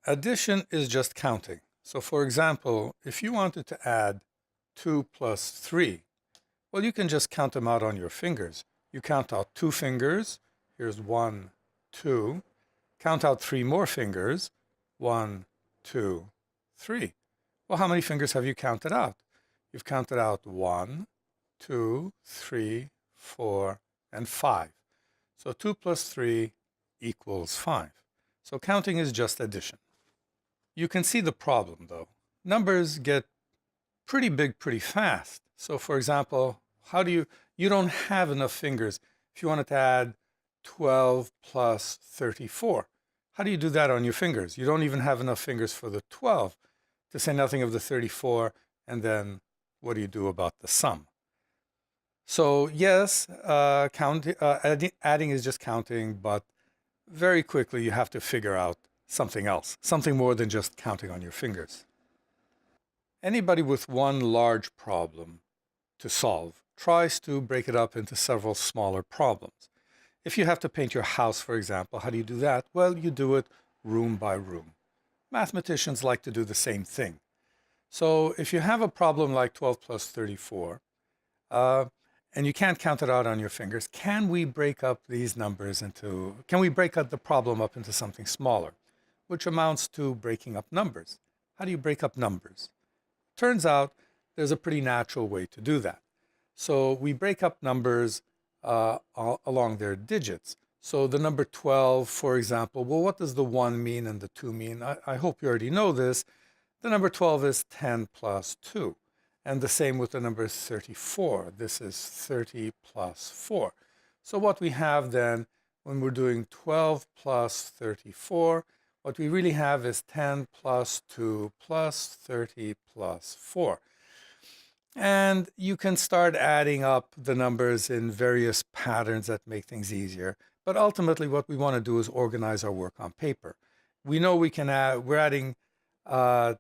Addition is just counting. So for example, if you wanted to add 2 plus 3, well, you can just count them out on your fingers. You count out 2 fingers. Here's 1, 2. Count out 3 more fingers. 1, 2, 3. Well, how many fingers have you counted out? You've counted out 1, 2, 3, 4, and 5. So 2 plus 3 equals 5. So counting is just addition. You can see the problem though. Numbers get pretty big pretty fast. So for example, you don't have enough fingers. If you wanted to add 12 plus 34, how do you do that on your fingers? You don't even have enough fingers for the 12, to say nothing of the 34, and then what do you do about the sum? So yes, adding is just counting, but very quickly you have to figure out something else, something more than just counting on your fingers. Anybody with one large problem to solve tries to break it up into several smaller problems. If you have to paint your house, for example, how do you do that? Well, you do it room by room. Mathematicians like to do the same thing. So if you have a problem like 12 plus 34, and you can't count it out on your fingers, can we break up these numbers can we break up the problem up into something smaller, which amounts to breaking up numbers? How do you break up numbers? Turns out there's a pretty natural way to do that. So we break up numbers along their digits. So the number 12, for example, well, what does the 1 mean and the 2 mean? I hope you already know this. The number 12 is 10 plus 2. And the same with the number 34. This is 30 plus 4. So what we have then, when we're doing 12 plus 34, what we really have is 10 plus 2 plus 30 plus 4. And you can start adding up the numbers in various patterns that make things easier. But ultimately, what we want to do is organize our work on paper. We know we're adding 10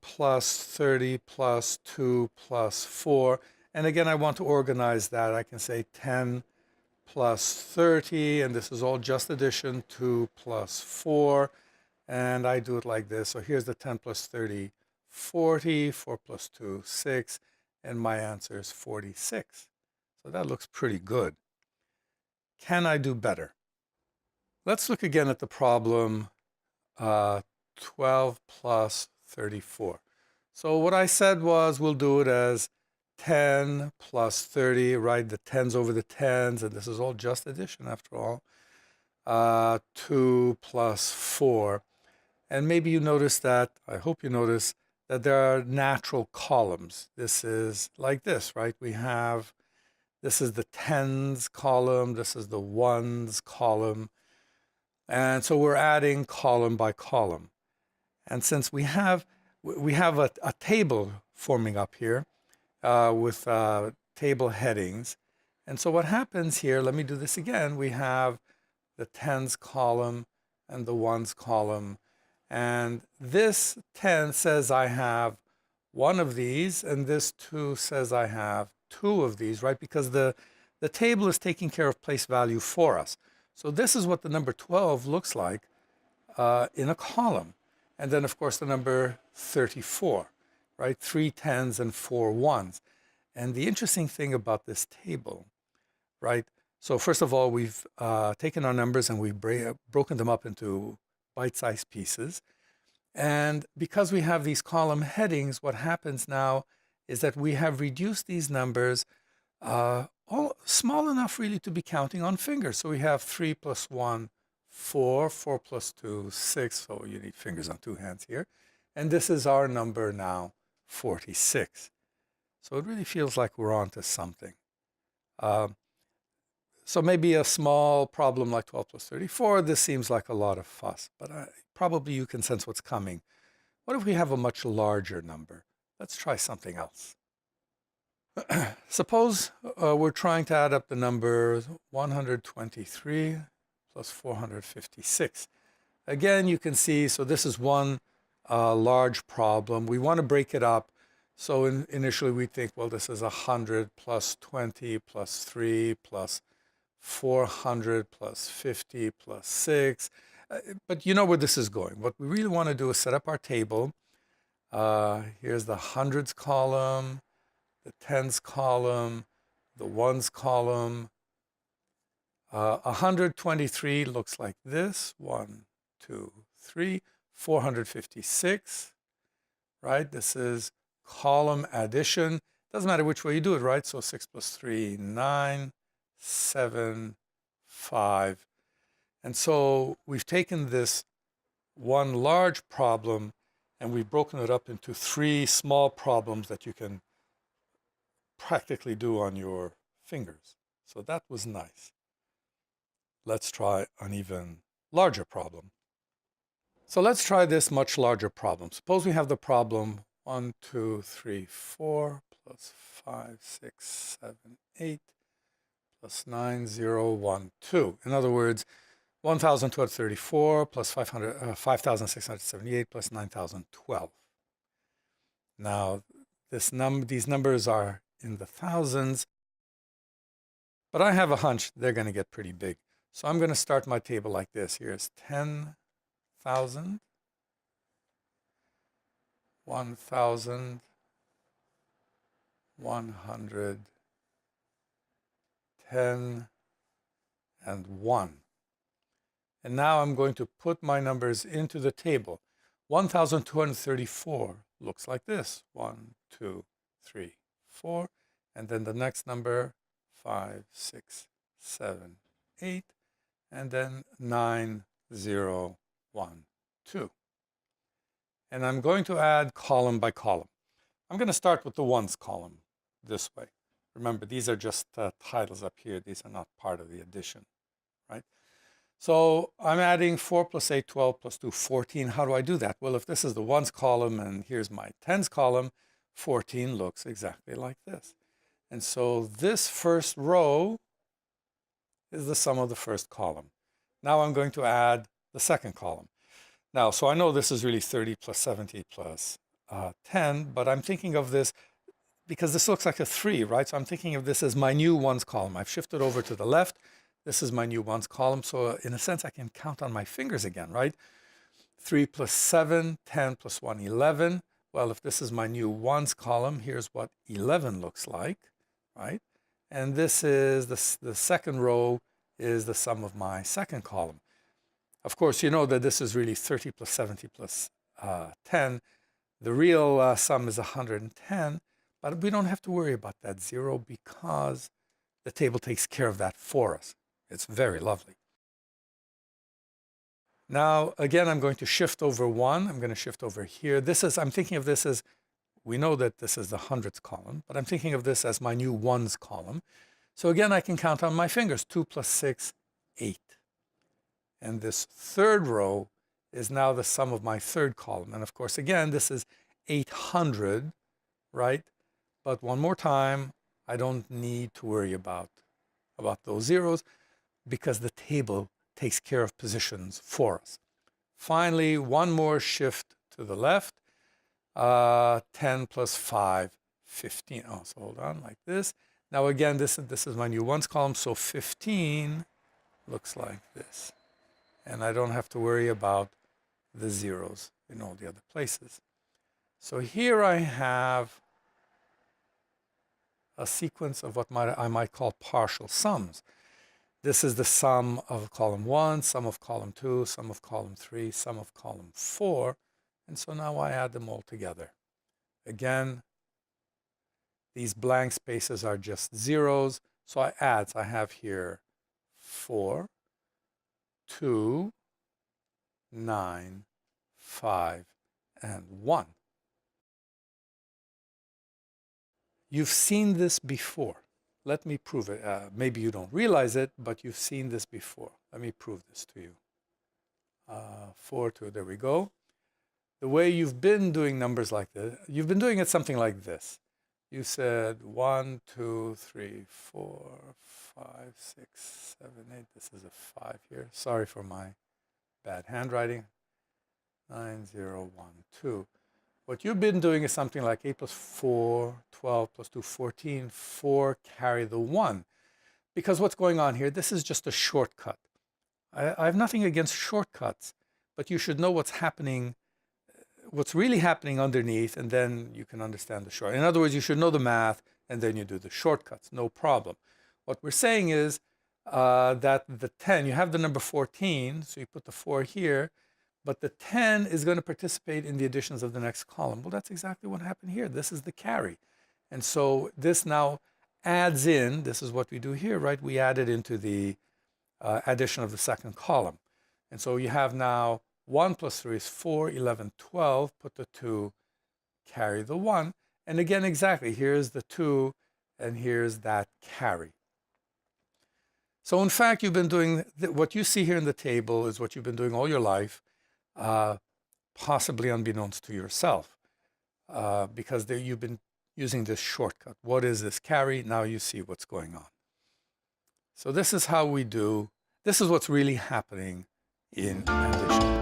plus 30 plus 2 plus 4. And again, I want to organize that. I can say 10 plus 30, and this is all just addition, 2 plus 4. And I do it like this. So here's the 10 plus 30, 40, 4 plus 2, 6, and my answer is 46. So that looks pretty good. Can I do better? Let's look again at the problem 12 plus 34. So what I said was we'll do it as 10 plus 30, right? The 10s over the 10s, and this is all just addition after all. 2 plus 4. And maybe you notice that, I hope you notice, that there are natural columns. This is like this, right? This is the 10s column, this is the 1s column. And so we're adding column by column. And since we have a table forming up here with table headings. And so what happens here, let me do this again. We have the 10s column and the 1s column. And this 10 says I have one of these, and this 2 says I have two of these, right? Because the table is taking care of place value for us. So this is what the number 12 looks like in a column. And then, of course, the number 34, right? 3 10s and 4 1s. And the interesting thing about this table, right? So first of all, we've taken our numbers and we've broken them up into bite-sized pieces. And because we have these column headings, what happens now is that we have reduced these numbers all small enough really to be counting on fingers. So we have 3 plus 1, 4, 4 plus 2, 6. So you need fingers on 2 hands here. And this is our number now, 46. So it really feels like we're on to something. So maybe a small problem like 12 plus 34, this seems like a lot of fuss, but probably you can sense what's coming. What if we have a much larger number? Let's try something else. Suppose we're trying to add up the numbers 123 plus 456. Again, you can see, so this is one large problem. We want to break it up. So initially we think, well, this is 100 plus 20 plus 3 plus 400 plus 50 plus 6. But you know where this is going. What we really want to do is set up our table. Here's the hundreds column, the tens column, the ones column. 123 looks like this. 1, 2, 3, 456, right? This is column addition. Doesn't matter which way you do it, right? So 6 plus 3, 9, 7, 5. And so we've taken this one large problem and we've broken it up into 3 small problems that you can practically do on your fingers. So that was nice. Let's try an even larger problem. So let's try this much larger problem. Suppose we have the problem 1, 2, 3, 4 plus 5, 6, 7, 8 plus 9, 0, 1, 2. In other words, 1,234 plus 5,678 plus 9,012. Now, these numbers are in the thousands, but I have a hunch they're going to get pretty big. So I'm going to start my table like this. Here's 10,000, 1,000, 100, 10, and 1. And now I'm going to put my numbers into the table. 1,234 looks like this. 1, 2, 3, 4. And then the next number, 5, 6, 7, 8. And then 9, 0, 1, 2. And I'm going to add column by column. I'm going to start with the ones column this way. Remember, these are just titles up here. These are not part of the addition, right? So I'm adding 4 plus 8, 12 plus 2, 14. How do I do that? Well, if this is the ones column and here's my tens column, 14 looks exactly like this. And so this first row is the sum of the first column. Now I'm going to add the second column. Now, so I know this is really 30 plus 70 plus 10, but I'm thinking of this because this looks like a 3, right? So I'm thinking of this as my new ones column. I've shifted over to the left. This is my new ones column. So in a sense, I can count on my fingers again, right? 3 plus 7, 10 plus 1, 11. Well, if this is my new ones column, here's what 11 looks like, right? And this is the second row is the sum of my second column. Of course, you know that this is really 30 plus 70 plus 10. The real sum is 110, but we don't have to worry about that 0 because the table takes care of that for us. It's very lovely. Now, again, I'm going to shift over 1. I'm going to shift over here. I'm thinking of this as, we know that this is the hundreds column, but I'm thinking of this as my new ones column. So again, I can count on my fingers. 2 plus 6, 8. And this third row is now the sum of my third column. And of course, again, this is 800, right? But one more time, I don't need to worry about those zeros because the table takes care of positions for us. Finally, one more shift to the left. 10 plus 5, 15. Oh, so hold on, like this. Now again, this is my new ones column, so 15 looks like this. And I don't have to worry about the zeros in all the other places. So here I have a sequence of what I might call partial sums. This is the sum of column 1, sum of column 2, sum of column 3, sum of column 4. And so now I add them all together. Again, these blank spaces are just zeros. So I add. So I have here 4, 2, 9, 5, and 1. You've seen this before. Let me prove it. Maybe you don't realize it, but you've seen this before. Let me prove this to you. 4, 2, there we go. The way you've been doing numbers like this, you've been doing it something like this. You said 1, 2, 3, 4, 5, 6, 7, 8. This is a 5 here. Sorry for my bad handwriting. 9, 0, 1, 2. What you've been doing is something like 8 plus 4, 12 plus 2, 14, 4, carry the 1. Because what's going on here, this is just a shortcut. I have nothing against shortcuts, but you should know what's happening, what's really happening underneath, and then you can understand the short. In other words, you should know the math, and then you do the shortcuts, no problem. What we're saying is that the 10, you have the number 14, so you put the 4 here, but the 10 is going to participate in the additions of the next column. Well, that's exactly what happened here. This is the carry. And so this now adds in, this is what we do here, right? We add it into the addition of the second column. And so you have now 1 plus 3 is 4, 11, 12, put the 2, carry the 1. And again, exactly, here's the 2, and here's that carry. So in fact, you've been doing, what you see here in the table is what you've been doing all your life, possibly unbeknownst to yourself, because you've been using this shortcut. What is this carry? Now you see what's going on. So this is how we do, this is what's really happening in addition.